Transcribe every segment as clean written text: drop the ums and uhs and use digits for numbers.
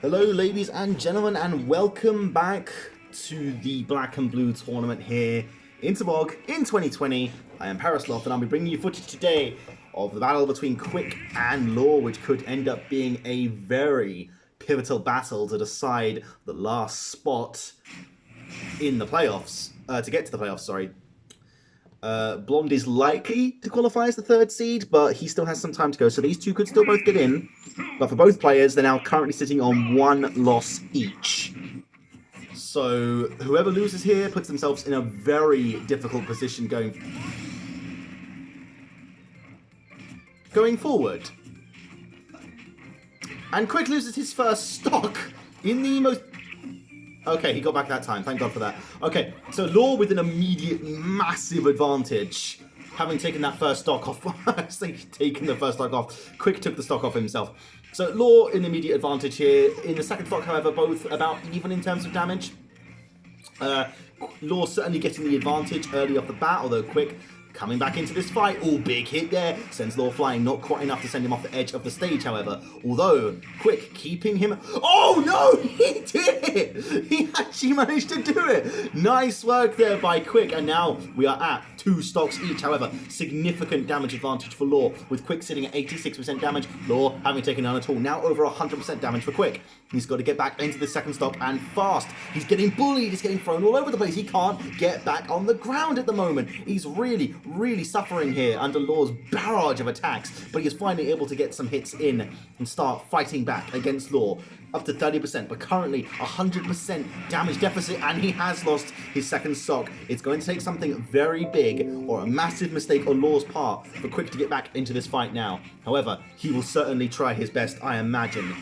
Hello ladies and gentlemen, and welcome back to the Black and Blue tournament here in Tabog in 2020. I am Parasloth and I'll be bringing you footage today of the battle between Quick and Law, which could end up being a very pivotal battle to decide the last spot in the playoffs, to get to the playoffs, sorry. Blonde is likely to qualify as the third seed, but he still has some time to go, so these two could still both get in. But for both players, they're now currently sitting on one loss each. So whoever loses here puts themselves in a very difficult position going forward. And Quick loses his first stock in the most... Okay, he got back that time. Thank God for that. Okay, so Law with an immediate massive advantage. Having taken that first stock off. I say taken the first stock off. Quick took the stock off himself. So Law in immediate advantage here. In the second stock, however, both about even in terms of damage. Law certainly getting the advantage early off the bat, although Quick coming back into this fight. Oh, big hit there. Sends Law flying. Not quite enough to send him off the edge of the stage, however. Although, Quick keeping him... Oh, no! He did it! He actually managed to do it! Nice work there by Quick. And now we are at 2 stocks each. However, significant damage advantage for Law, with Quick sitting at 86% damage. Law having taken none at all. Now over 100% damage for Quick. He's got to get back into the second stock and fast. He's getting bullied. He's getting thrown all over the place. He can't get back on the ground at the moment. He's really suffering here under Law's barrage of attacks, but he is finally able to get some hits in and start fighting back against Law. Up to 30%, but currently 100% damage deficit, and he has lost his second stock. It's going to take something very big or a massive mistake on Law's part for Quick to get back into this fight now. However, he will certainly try his best, I imagine.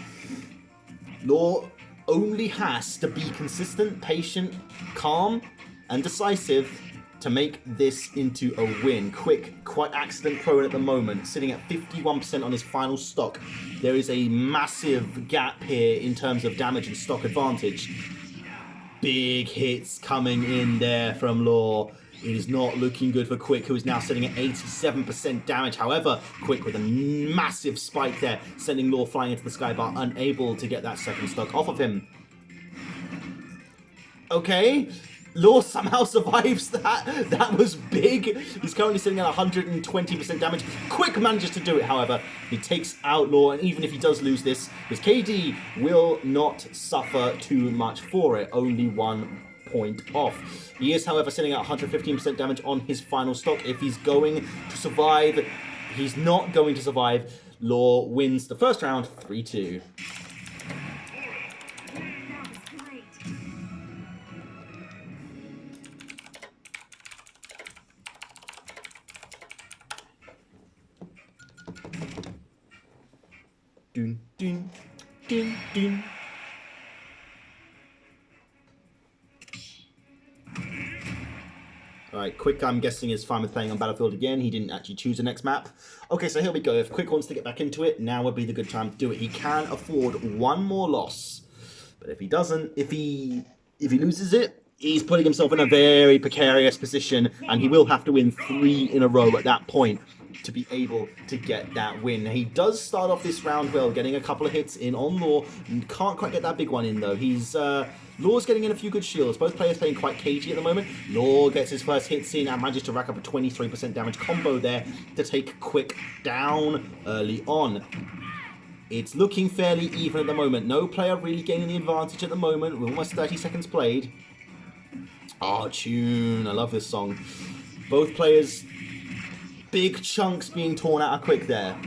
Law only has to be consistent, patient, calm, and decisive to make this into a win. Quick, quite accident prone at the moment, sitting at 51% on his final stock. There is a massive gap here in terms of damage and stock advantage. Big hits coming in there from Law. It is not looking good for Quick, who is now sitting at 87% damage. However, Quick with a massive spike there, sending Law flying into the skybar, unable to get that second stock off of him. Okay. Law somehow survives that. That was big. He's currently sitting at 120% damage. Quick manages to do it, however. He takes out Law, and even if he does lose this, his KD will not suffer too much for it. Only 1 point off. He is, however, sitting at 115% damage on his final stock. If he's going to survive, he's not going to survive. Law wins the first round 3-2. Dun, dun, dun, dun. Alright, Quick, I'm guessing, is fine with playing on Battlefield again. He didn't actually choose the next map. Okay, so here we go. If Quick wants to get back into it, now would be the good time to do it. He can afford one more loss. But if he doesn't, if he loses it, he's putting himself in a very precarious position, and he will have to win 3 in a row at that point to be able to get that win. He does start off this round well, getting a couple of hits in on Law. Can't quite get that big one in, though. Law's getting in a few good shields. Both players playing quite cagey at the moment. Law gets his first hits in and manages to rack up a 23% damage combo there to take Quick down early on. It's looking fairly even at the moment. No player really gaining the advantage at the moment with almost 30 seconds played. Oh, tune. I love this song. Both players... Big chunks being torn out of Quick there.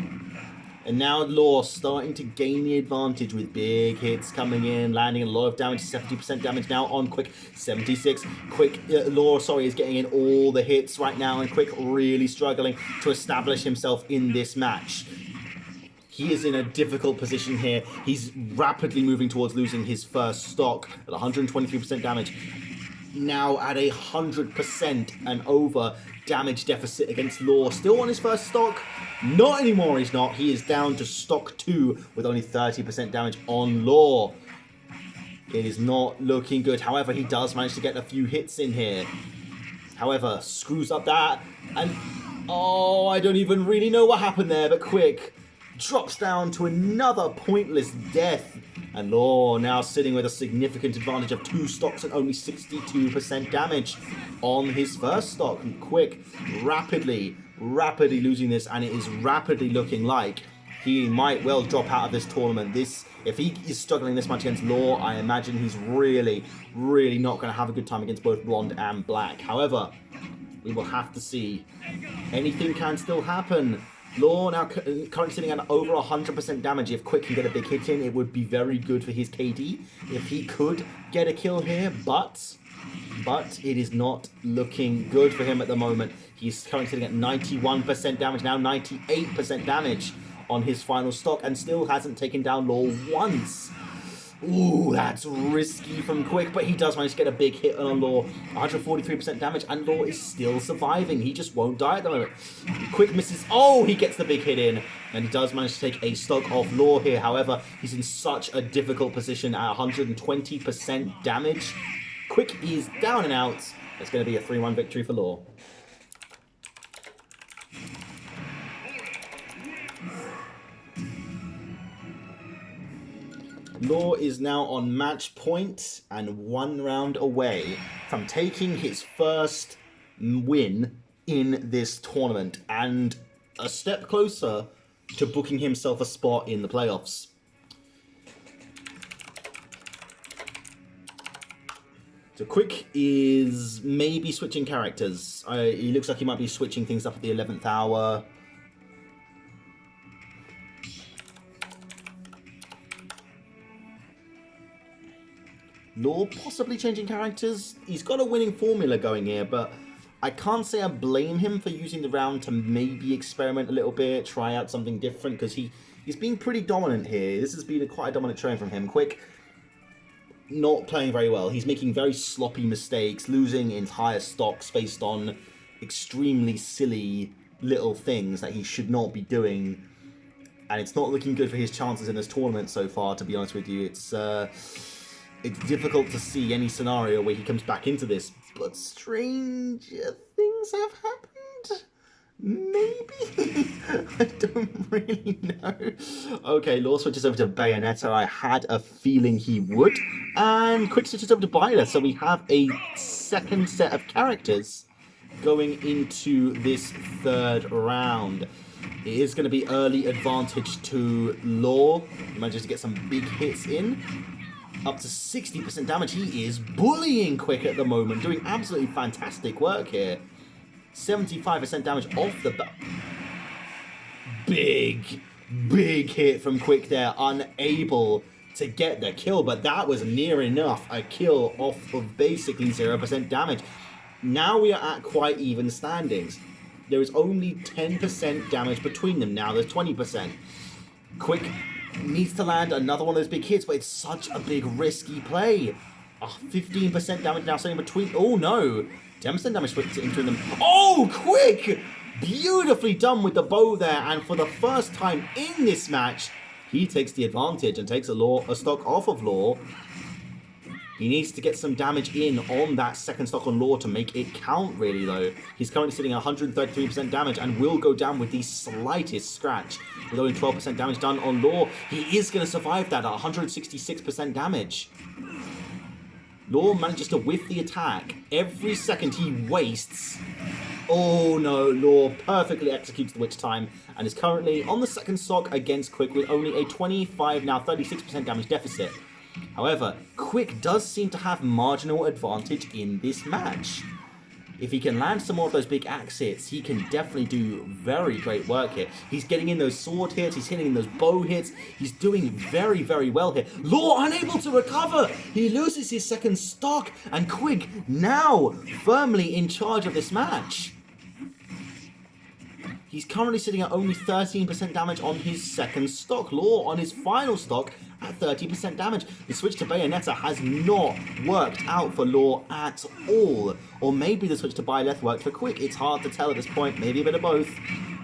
And now Law starting to gain the advantage with big hits coming in, landing a lot of damage, 70% damage now on Quick, 76. Law is getting in all the hits right now, and Quick really struggling to establish himself in this match. He is in a difficult position here. He's rapidly moving towards losing his first stock at 123% damage. Now at 100% and over damage deficit against Law. Still on his first stock? Not anymore, he's not. He is down to stock 2 with only 30% damage on Law. It is not looking good. However, he does manage to get a few hits in here. However, screws up that. And, oh, I don't even really know what happened there, but Quick drops down to another pointless death. And Law now sitting with a significant advantage of 2 stocks and only 62% damage on his first stock. Quick, rapidly losing this, and it is rapidly looking like he might well drop out of this tournament. If he is struggling this much against Law, I imagine he's really not going to have a good time against both Blonde and Black. However, we will have to see. Anything can still happen. Law now currently sitting at over 100% damage. If Quick can get a big hit in, it would be very good for his KD if he could get a kill here, but it is not looking good for him at the moment. He's currently sitting at 91% damage now, 98% damage on his final stock, and still hasn't taken down Law once. Ooh, that's risky from Quick, but he does manage to get a big hit on Law. 143% damage, and Law is still surviving. He just won't die at the moment. Quick misses. Oh, he gets the big hit in, and he does manage to take a stock off Law here. However, he's in such a difficult position at 120% damage. Quick is down and out. It's going to be a 3-1 victory for Law. Law is now on match point and 1 round away from taking his first win in this tournament and a step closer to booking himself a spot in the playoffs. So Quick is maybe switching characters. He looks like he might be switching things up at the 11th hour. Law possibly changing characters. He's got a winning formula going here, but I can't say I blame him for using the round to maybe experiment a little bit, try out something different, because he's been pretty dominant here. This has been quite a dominant showing from him. Quick, not playing very well. He's making very sloppy mistakes, losing entire stocks based on extremely silly little things that he should not be doing. And it's not looking good for his chances in this tournament so far, to be honest with you. It's difficult to see any scenario where he comes back into this, but stranger things have happened? Maybe? I don't really know. Okay, Law switches over to Bayonetta. I had a feeling he would. And Quick switches over to Byleth, so we have a second set of characters going into this 3rd round. It is going to be early advantage to Law. He manages to get some big hits in. Up to 60% damage. He is bullying Quick at the moment, doing absolutely fantastic work here. 75% damage off the bat. Big hit from Quick there, unable to get the kill, but that was near enough a kill off of basically 0% damage. Now we are at quite even standings. There is only 10% damage between them. Now there's 20%. Quick needs to land another one of those big hits, but it's such a big risky play. 15% damage now sitting between. Oh no, 10% damage split in between them. Oh, Quick! Beautifully done with the bow there, and for the first time in this match, he takes the advantage and takes a stock off of Law. He needs to get some damage in on that second stock on Law to make it count, really, though. He's currently sitting at 133% damage and will go down with the slightest scratch. With only 12% damage done on Law, he is going to survive that at 166% damage. Law manages to whiff the attack. Every second he wastes. Oh no, Law perfectly executes the Witch Time and is currently on the second stock against Quick with only a 25, now 36% damage deficit. However, Quick does seem to have marginal advantage in this match. If he can land some more of those big axe hits, he can definitely do very great work here. He's getting in those sword hits, he's hitting in those bow hits, he's doing very well here. Law unable to recover! He loses his second stock, and Quick now firmly in charge of this match. He's currently sitting at only 13% damage on his second stock. Law on his final stock at 30% damage. The switch to Bayonetta has not worked out for Law at all. Or maybe the switch to Byleth worked for Quick. It's hard to tell at this point. Maybe a bit of both.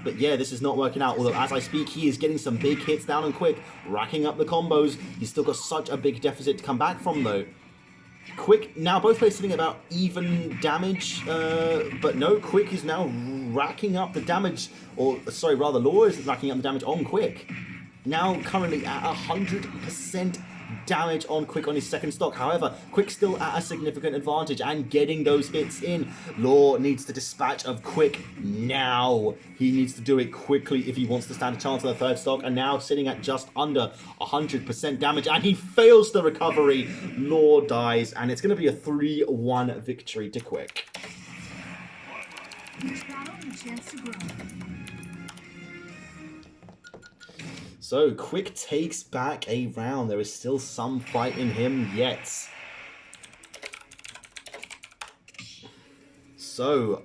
But yeah, this is not working out. Although as I speak, he is getting some big hits down on Quick, racking up the combos. He's still got such a big deficit to come back from, though. Quick, now both players sitting about even damage, but no, Quick is now racking up the damage, or sorry, rather Law is racking up the damage on Quick. Now currently at 100% damage on Quick on his second stock. However, Quick still at a significant advantage and getting those hits in. Law needs to dispatch of Quick now. He needs to do it quickly if he wants to stand a chance on the third stock, and now sitting at just under 100% damage, and he fails the recovery. Law dies, and it's going to be a 3-1 victory to Quick. So, Quick takes back a round. There is still some fight in him yet. So,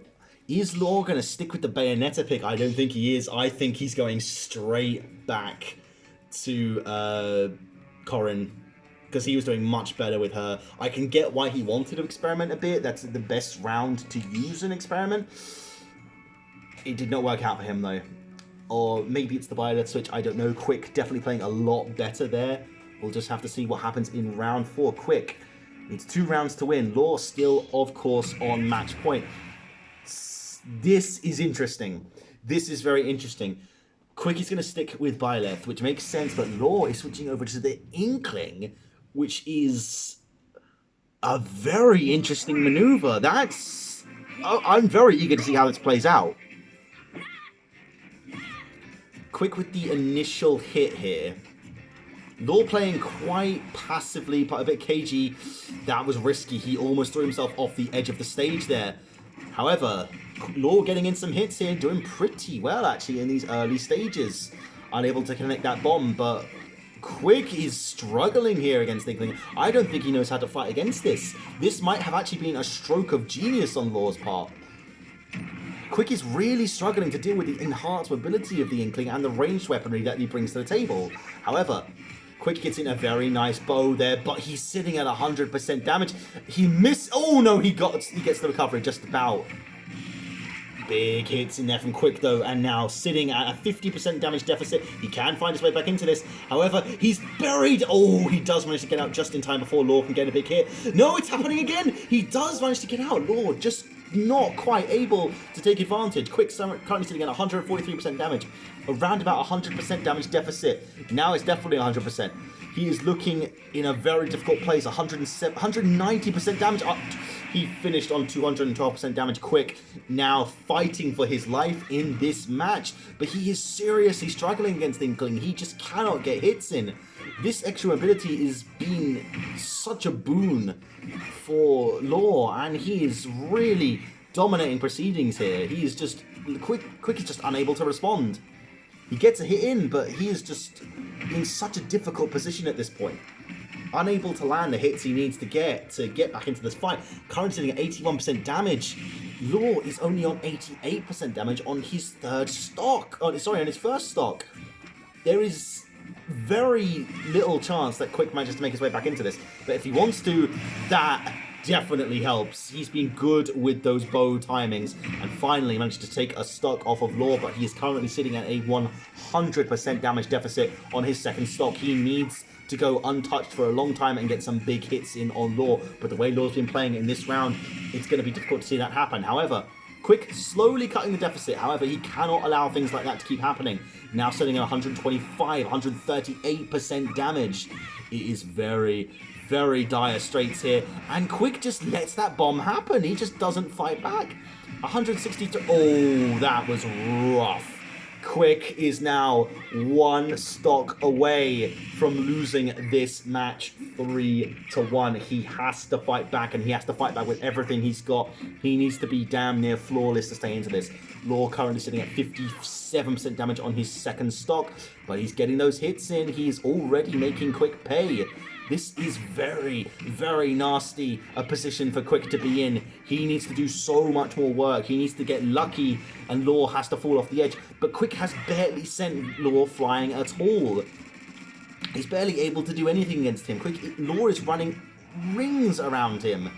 is Law going to stick with the Bayonetta pick? I don't think he is. I think he's going straight back to Corrin, because he was doing much better with her. I can get why he wanted to experiment a bit. That's the best round to use an experiment. It did not work out for him, though. Or maybe it's the Violet switch, I don't know. Quick definitely playing a lot better there. We'll just have to see what happens in round 4. Quick needs 2 rounds to win. Law still, of course, on match point. This is interesting. This is very interesting. Quick is going to stick with Byleth, which makes sense, but Law is switching over to the Inkling, which is a very interesting maneuver. That's... I'm very eager to see how this plays out. Quick with the initial hit here. Law playing quite passively, but a bit cagey. That was risky. He almost threw himself off the edge of the stage there. However, Law getting in some hits here, doing pretty well actually in these early stages. Unable to connect that bomb, but Quick is struggling here against Inkling. I don't think he knows how to fight against this. This might have actually been a stroke of genius on Law's part. Quick is really struggling to deal with the enhanced mobility of the Inkling and the ranged weaponry that he brings to the table. However, Quick gets in a very nice bow there, but he's sitting at 100% damage. He missed... Oh no, he gets the recovery just about. Big hits in there from Quick though, and now sitting at a 50% damage deficit. He can find his way back into this. However, he's buried. Oh, he does manage to get out just in time before Law can get a big hit. No, it's happening again. He does manage to get out. Law just not quite able to take advantage. Quick currently sitting at 143% damage, around about 100% damage deficit. Now it's definitely 100%. He is looking in a very difficult place. 190% damage. He finished on 212% damage. Quick now fighting for his life in this match, but he is seriously struggling against Inkling. He just cannot get hits in. This extra mobility is being such a boon for Law, and he is really dominating proceedings here. He is just... Quick is just unable to respond. He gets a hit in, but he is just in such a difficult position at this point. Unable to land the hits he needs to get back into this fight. Currently sitting at 81% damage. Law is only on 88% damage on his third stock. On his first stock. There is very little chance that Quick manages to make his way back into this. But if he wants to, that definitely helps. He's been good with those bow timings and finally managed to take a stock off of Law, but he is currently sitting at a 100% damage deficit on his second stock. He needs to go untouched for a long time and get some big hits in on Law, but the way Law's been playing in this round, it's going to be difficult to see that happen. However, Quick slowly cutting the deficit. However, he cannot allow things like that to keep happening. Now sitting at 125, 138% damage. It is very, very dire straits here. And Quick just lets that bomb happen. He just doesn't fight back. 163. Oh, that was rough. Quick is now 1 stock away from losing this match 3-1. He has to fight back, and he has to fight back with everything he's got. He needs to be damn near flawless to stay into this. Law currently sitting at 57% damage on his second stock, but he's getting those hits in. He's already making Quick pay. This is very, very nasty a position for Quick to be in. He needs to do so much more work. He needs to get lucky, and Law has to fall off the edge. But Quick has barely sent Law flying at all. He's barely able to do anything against him. Law is running rings around him.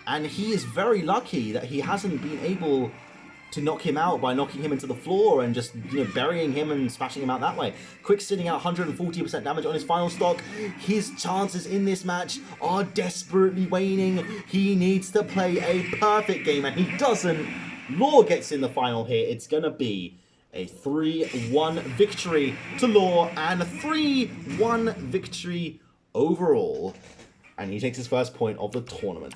And he is very lucky that he hasn't been able to knock him out by knocking him into the floor and just, burying him and smashing him out that way. Quick sitting at 140% damage on his final stock. His chances in this match are desperately waning. He needs to play a perfect game, and he doesn't. Law gets in the final here. It's going to be a 3-1 victory to Law and a 3-1 victory overall. And he takes his first point of the tournament.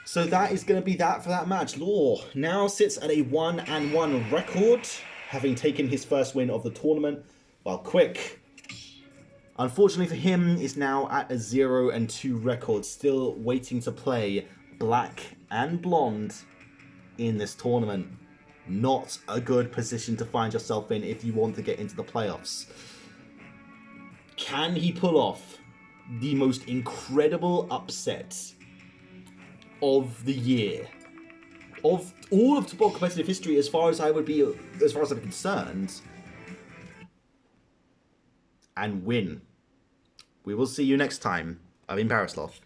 So that is going to be that for that match. Law now sits at a 1-1 record, having taken his first win of the tournament, while Quick, unfortunately for him, is now at a 0-2 record, still waiting to play Black and Blonde in this tournament. Not a good position to find yourself in if you want to get into the playoffs. Can he pull off the most incredible upset of the year, of all of football competitive history, as far as I'm concerned, and win? We will see you next time. I've been Parasloth.